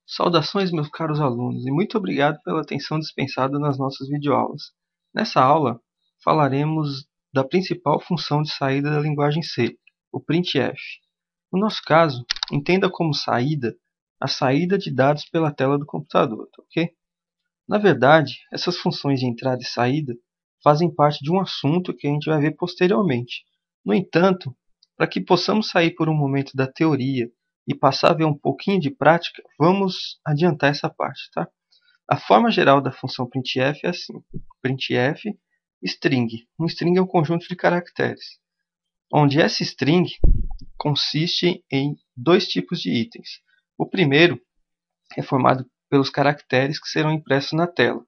Saudações, meus caros alunos, e muito obrigado pela atenção dispensada nas nossas videoaulas. Nessa aula, falaremos da principal função de saída da linguagem C, o printf. No nosso caso, entenda como saída a saída de dados pela tela do computador, ok? Na verdade, essas funções de entrada e saída fazem parte de um assunto que a gente vai ver posteriormente. No entanto, para que possamos sair por um momento da teoria e passar a ver um pouquinho de prática, vamos adiantar essa parte, tá? A forma geral da função printf é assim: printf string. Um string é um conjunto de caracteres, onde essa string consiste em dois tipos de itens. O primeiro é formado pelos caracteres que serão impressos na tela,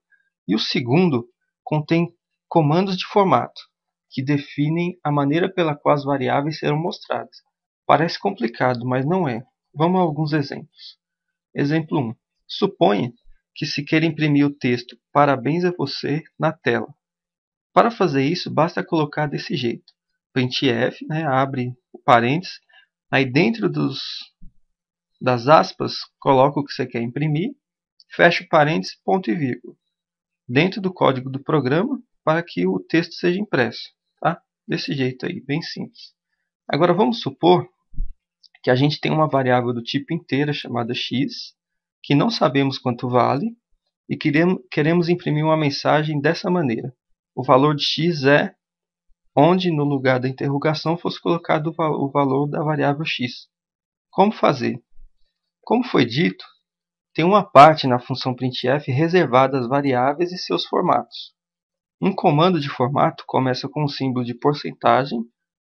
e o segundo contém comandos de formato, que definem a maneira pela qual as variáveis serão mostradas. Parece complicado, mas não é. Vamos a alguns exemplos. Exemplo 1. Suponha que se queira imprimir o texto "Parabéns a você" na tela. Para fazer isso, basta colocar desse jeito: printf, abre o parênteses, aí dentro das aspas, coloca o que você quer imprimir, fecha o parênteses, ponto e vírgula, dentro do código do programa, para que o texto seja impresso. Tá? Desse jeito aí, bem simples. Agora vamos supor que a gente tem uma variável do tipo inteira chamada x, que não sabemos quanto vale, e queremos imprimir uma mensagem dessa maneira: o valor de x é, onde no lugar da interrogação fosse colocado o valor da variável x. Como fazer? Como foi dito, tem uma parte na função printf reservada às variáveis e seus formatos. Um comando de formato começa com o símbolo de porcentagem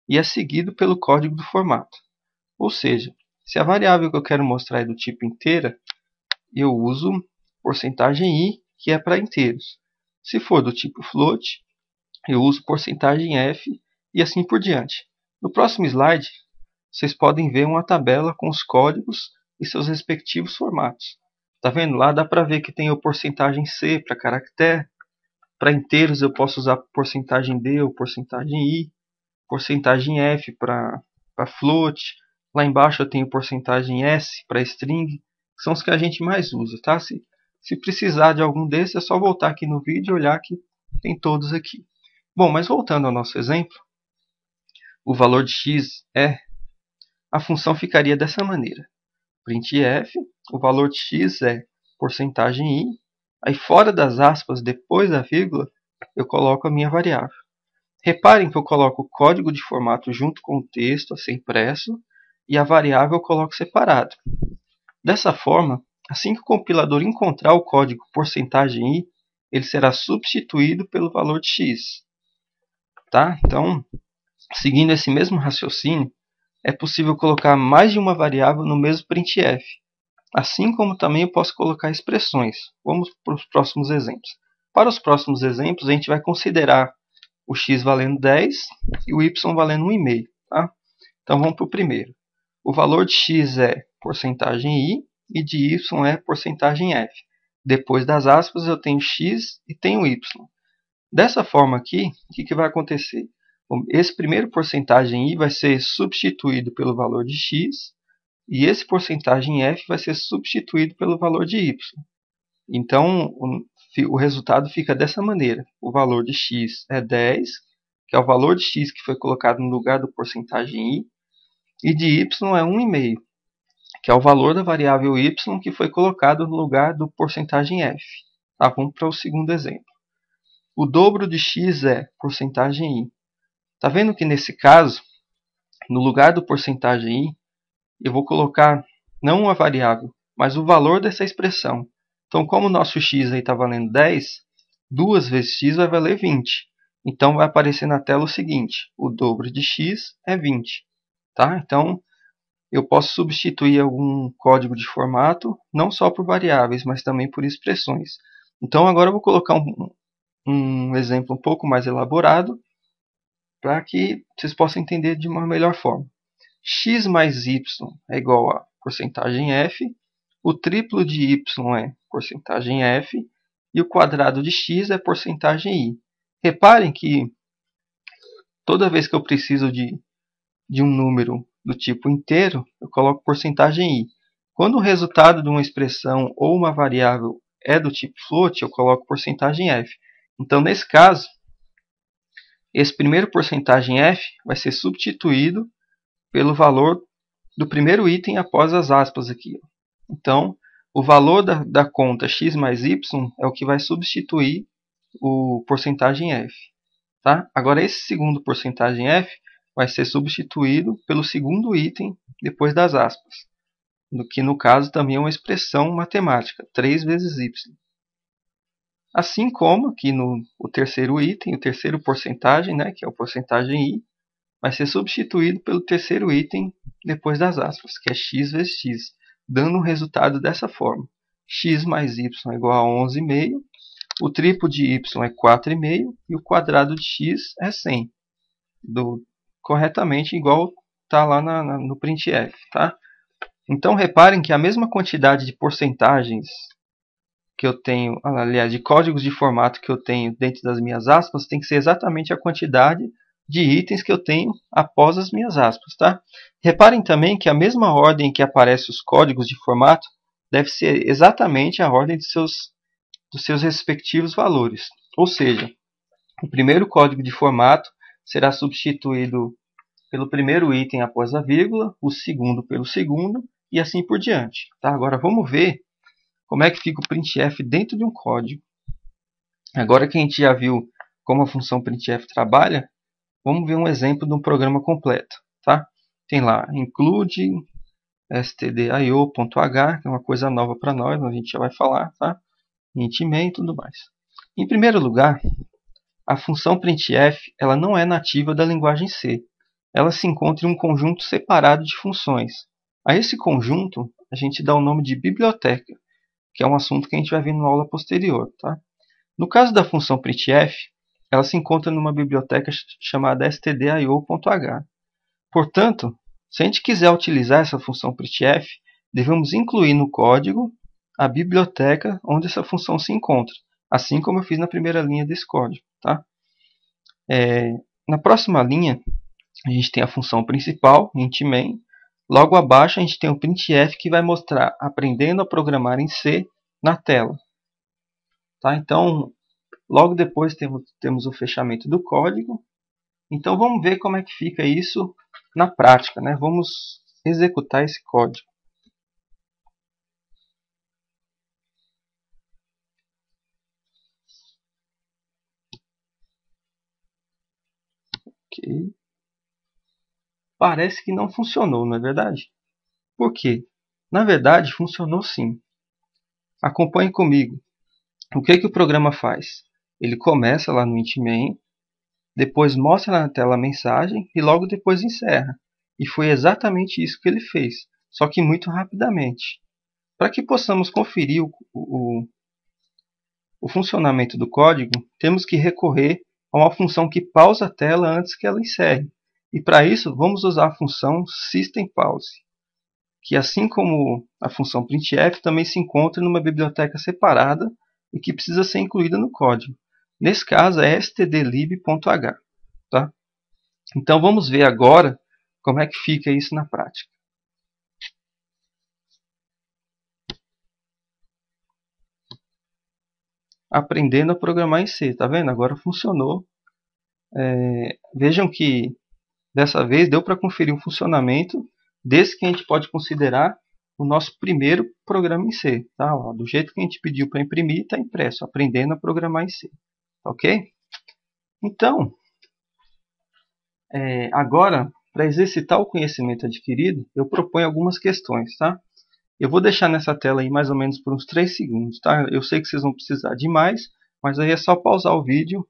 e é seguido pelo código do formato. Ou seja, se a variável que eu quero mostrar é do tipo inteira, eu uso porcentagem %i, que é para inteiros. Se for do tipo float, eu uso porcentagem %f e assim por diante. No próximo slide, vocês podem ver uma tabela com os códigos e seus respectivos formatos. Tá vendo? Lá dá para ver que tem o porcentagem %c para caractere. Para inteiros eu posso usar porcentagem %d ou porcentagem %i. Porcentagem %f para float. Lá embaixo eu tenho porcentagem %s para string. Que são os que a gente mais usa. Tá? Se precisar de algum desses, é só voltar aqui no vídeo e olhar que tem todos aqui. Bom, mas voltando ao nosso exemplo, o valor de x é, a função ficaria dessa maneira: printf, o valor de x é porcentagem %i, aí fora das aspas, depois da vírgula, eu coloco a minha variável. Reparem que eu coloco o código de formato junto com o texto a ser impresso e a variável eu coloco separado. Dessa forma, assim que o compilador encontrar o código porcentagem %i, ele será substituído pelo valor de x. Tá? Então, seguindo esse mesmo raciocínio, é possível colocar mais de uma variável no mesmo printf. Assim como também eu posso colocar expressões. Vamos para os próximos exemplos. Para os próximos exemplos, a gente vai considerar o x valendo 10 e o y valendo 1,5. Tá? Então vamos para o primeiro. O valor de x é porcentagem %i e de y é porcentagem %f. Depois das aspas eu tenho x e tenho y. Dessa forma aqui, o que vai acontecer? Esse primeiro porcentagem %i vai ser substituído pelo valor de x e esse porcentagem %f vai ser substituído pelo valor de y. Então, o resultado fica dessa maneira: o valor de x é 10, que é o valor de x que foi colocado no lugar do porcentagem %i, e de y é 1,5, que é o valor da variável y que foi colocado no lugar do porcentagem %f. Tá, vamos para o segundo exemplo. O dobro de x é porcentagem %i. Tá vendo que nesse caso, no lugar do porcentagem %i, eu vou colocar não uma variável, mas o valor dessa expressão. Então, como o nosso x está valendo 10, 2 vezes x vai valer 20. Então, vai aparecer na tela o seguinte: o dobro de x é 20. Tá? Então, eu posso substituir algum código de formato, não só por variáveis, mas também por expressões. Então, agora eu vou colocar um exemplo um pouco mais elaborado, para que vocês possam entender de uma melhor forma. X mais y é igual a porcentagem %f, o triplo de y é porcentagem %f, e o quadrado de x é porcentagem i. Reparem que toda vez que eu preciso de um número do tipo inteiro, eu coloco porcentagem i. Quando o resultado de uma expressão ou uma variável é do tipo float, eu coloco porcentagem f. Então, nesse caso, esse primeiro porcentagem f vai ser substituído pelo valor do primeiro item após as aspas aqui. Então, o valor da conta x mais y é o que vai substituir o porcentagem f. Tá? Agora, esse segundo porcentagem f vai ser substituído pelo segundo item depois das aspas, que no caso também é uma expressão matemática, 3 vezes y. Assim como aqui no terceiro item, o terceiro porcentagem, né, que é o porcentagem i, vai ser substituído pelo terceiro item depois das aspas, que é x vezes x, dando um resultado dessa forma. X mais y é igual a 11,5, o triplo de y é 4,5 e o quadrado de x é 100. Corretamente igual está lá no printf. Tá? Então reparem que a mesma quantidade de porcentagens que eu tenho, aliás, de códigos de formato que eu tenho dentro das minhas aspas, tem que ser exatamente a quantidade de itens que eu tenho após as minhas aspas. Tá? Reparem também que a mesma ordem que aparece os códigos de formato deve ser exatamente a ordem dos seus respectivos valores. Ou seja, o primeiro código de formato será substituído pelo primeiro item após a vírgula, o segundo pelo segundo e assim por diante. Tá? Agora vamos ver como é que fica o printf dentro de um código. Agora que a gente já viu como a função printf trabalha, vamos ver um exemplo de um programa completo. Tá? Tem lá include stdio.h, que é uma coisa nova para nós, a gente já vai falar, tá? Int main e tudo mais. Em primeiro lugar, a função printf ela não é nativa da linguagem C. Ela se encontra em um conjunto separado de funções. A esse conjunto, a gente dá o nome de biblioteca, que é um assunto que a gente vai ver na aula posterior. Tá? No caso da função printf, ela se encontra numa biblioteca chamada stdio.h. Portanto, se a gente quiser utilizar essa função printf, devemos incluir no código a biblioteca onde essa função se encontra, assim como eu fiz na primeira linha desse código. Tá? Na próxima linha, a gente tem a função principal, int main. Logo abaixo, a gente tem o printf que vai mostrar aprendendo a programar em C na tela. Tá? Então, logo depois temos o fechamento do código. Então, vamos ver como é que fica isso na prática. Né? Vamos executar esse código. Ok. Parece que não funcionou, não é verdade? Por quê? Na verdade, funcionou sim. Acompanhe comigo. O que o programa faz? Ele começa lá no int main, depois mostra na tela a mensagem e logo depois encerra. E foi exatamente isso que ele fez, só que muito rapidamente. Para que possamos conferir o funcionamento do código, temos que recorrer a uma função que pausa a tela antes que ela encerre. E para isso, vamos usar a função systempause, que assim como a função printf, também se encontra numa biblioteca separada e que precisa ser incluída no código. Nesse caso é stdlib.h. Tá? Então vamos ver agora como é que fica isso na prática. Aprendendo a programar em C, tá vendo? Agora funcionou. Vejam que dessa vez deu para conferir o funcionamento desse que a gente pode considerar o nosso primeiro programa em C. Tá? Ó, do jeito que a gente pediu para imprimir, está impresso, aprendendo a programar em C. Ok? Então, agora, para exercitar o conhecimento adquirido, eu proponho algumas questões. Tá? Eu vou deixar nessa tela aí mais ou menos por uns 3 segundos. Tá? Eu sei que vocês vão precisar de mais, mas aí é só pausar o vídeo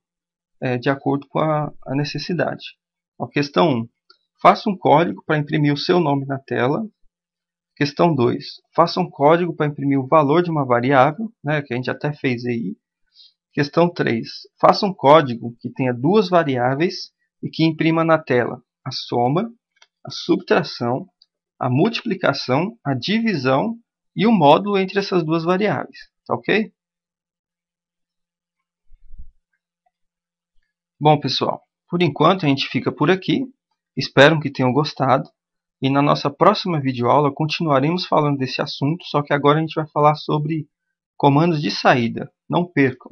de acordo com a necessidade. Ó, questão 1. Faça um código para imprimir o seu nome na tela. Questão 2. Faça um código para imprimir o valor de uma variável, né, que a gente até fez aí. Questão 3. Faça um código que tenha duas variáveis e que imprima na tela a soma, a subtração, a multiplicação, a divisão e o módulo entre essas duas variáveis. Tá ok? Bom, pessoal, por enquanto a gente fica por aqui. Espero que tenham gostado. E na nossa próxima videoaula continuaremos falando desse assunto, só que agora a gente vai falar sobre comandos de saída. Não percam!